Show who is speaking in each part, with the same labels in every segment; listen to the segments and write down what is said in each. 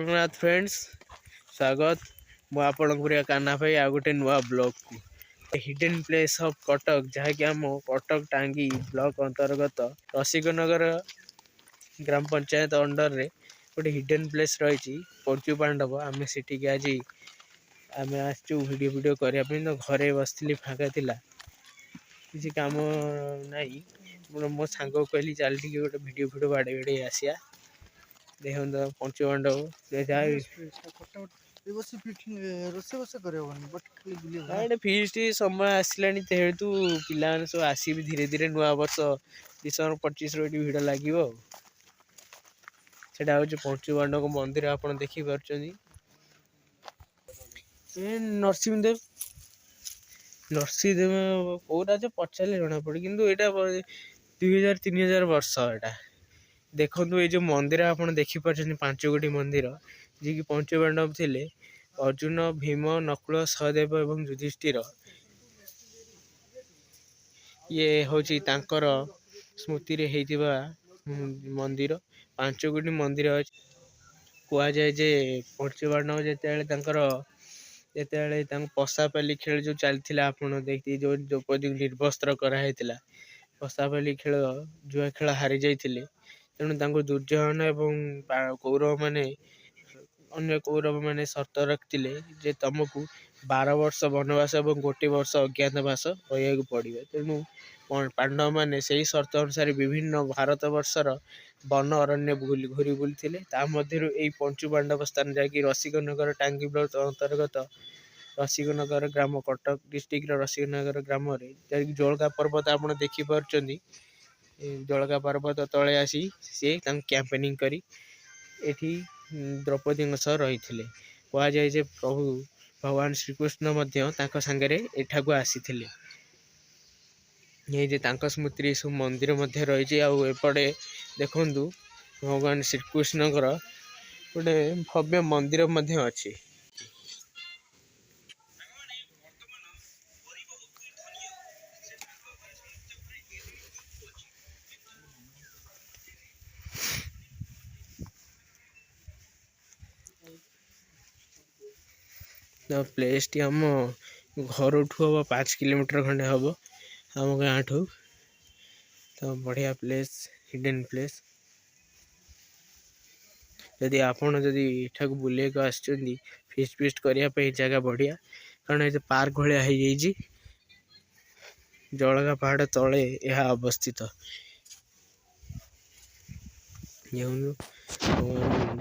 Speaker 1: Jagannath friends स्वागत मु आपणपुरिया कान्हा भाई आ गोटे नुआ ब्लॉग को हिडन प्लेस ऑफ कटक जहाँकि आम कटक टांगी ब्लॉक अंतर्गत रसिकनगर ग्राम पंचायत अंडर रे गोटे हिडन प्लेस रही पंचु पांडव आम सेठी आज आम आसचु वीडियो करने तो घरे बसली फाँका थिला किसी काम नाई मो सांग कहली चल गोटे वीडियो बाड़े आसिया देखो पंचु पांडव फिस्ट समय आसला जेहेतु पिला सब आसि धीरे धीरे नुआ वर्ष डिसेम्बर 25 भिड़ लगे सेटा हूँ पंचु पांडव मंदिर आप देखिपुं नरसिंहदेव कौ राजा पचारे जना पड़े कि 2000-3000 वर्ष एटा देखो ये जो मंदिर आप देखिपुं 5 गोटी मंदिर जी कि पंचु पांडव थे अर्जुन भीम नकुल सहदेव एवं युधिष्ठिर ये हूँ स्मृति रे हेतिबा मंदिर 5 गोटी मंदिर कह जाए जे पंचु पांडव जिते पशापाली खेल जो चलता आप देखते जो द्रौपदी निर्वस्त्र कराई पशापाली खेल जुआ खेल हारी जाते तेणु दुर्योधन एवं कौरव माने अन्य कौरव माने शर्त रखते जे तुमको 12 वर्ष वनवास और 1 वर्ष अज्ञातवास रहा पड़ो तेणु पांडव मैंने से शर्त अनुसार विभिन्न भारत वर्षर वन अरण्य घूरी बुलते यही पंचु पांडव स्थान जहाँकि रसिकनगर टांगी ब्लॉक अंतर्गत रसिकनगर ग्राम कटक डिस्ट्रिक्ट रसिकनगर ग्राम जोलका पर्वत आप देखिपुं जोलका पर्वत तले आसी सी कैंपेनिंग करी एठी द्रौपदी सह रही कह जाए प्रभु भगवान श्रीकृष्ण सांगे एठाकू आसी ये स्मृति सब मंदिर रही एपटे देखु भगवान श्रीकृष्ण गोटे भव्य मंदिर अच्छी तो प्लेस टी आम घर ठू हम 5 किलोमीटर खंडे हम आम गाँ ठू तो बढ़िया प्लेस हिडन प्लेस जदि आपड़ जदि एठाक बुले को आसुँच फिस्ट करने जगह बढ़िया कारण ये पार्क भाया हो जलगा पहाड़ तले यह अवस्थित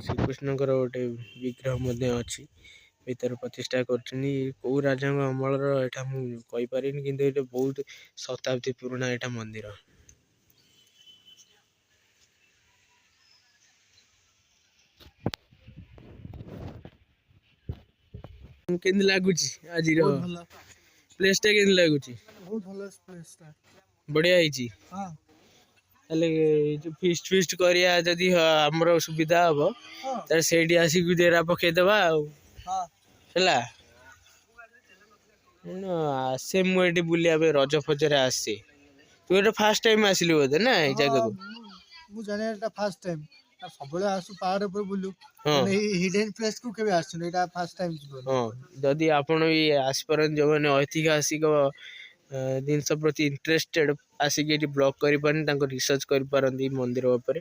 Speaker 1: श्रीकृष्ण गोटे विग्रह अच्छी भीतर प्रतिष्ठा कौ राजा अमल मुझे कि बहुत शताब्दी पुराना यहाँ मंदिर केंद लगुच आज प्लेस टा केंद लगुच बढ़िया जो फिस्ट फिस्ट करिया जदि हमर सुविधा हम तार सेठी आसिक डेरा पकेदबा आसे मुझे बुलिया रज फजर आसे तू फास्ट टाइम आसिलु बोधे ना ए जगह को
Speaker 2: मु जाने एटा फर्स्ट टाइम सबले आसु पहाड़ ऊपर बुलु हिडन प्लेस को केबे आसु एटा फर्स्ट टाइम जीवन
Speaker 1: हां जदी आपण भी आसी परन जो माने ऐतिहासिक जिनस प्रति इंटरेस्टेड आसिक एटी ब्लॉग करि परन तांको रिसर्च करि परन मंदिर ऊपर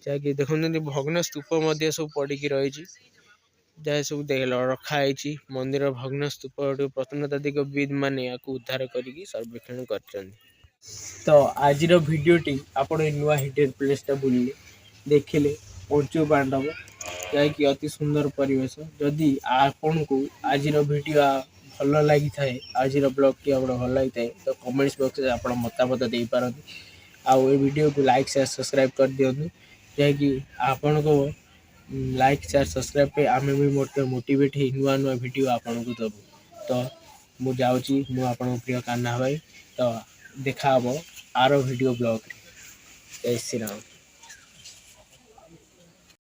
Speaker 1: जाके देखन भग्न स्तूप मध्य सब पड़ी की रही जहाँ सब देख रखाई मंदिर भग्न स्तूप प्रत्नतात्विक विद माने उद्धार करके सर्वेक्षण कर तो आज भिडटी आप नुआ हिडन प्लेसटा बुले देखिले पंचु पांडव जहाँकि अति सुंदर परिवेश जदि आपण को आज भिडियो भल लगी थाए आज ब्लॉग टी आप भल लगी थाए तो कमेंट्स बॉक्स में आप मतामत दे पारती आउ ये वीडियो को लाइक शेयर सब्सक्राइब कर दिंतु जहाँकि आपण को लाइक शेयर सब्सक्राइब पे आम भी मोटिवेट हो नुआ नुआ वीडियो आपन को दबु तो मुझे जाऊँगी मुझे प्रिय कान्हा भाई तो देखा आर वीडियो ब्लॉग जय श्री राम।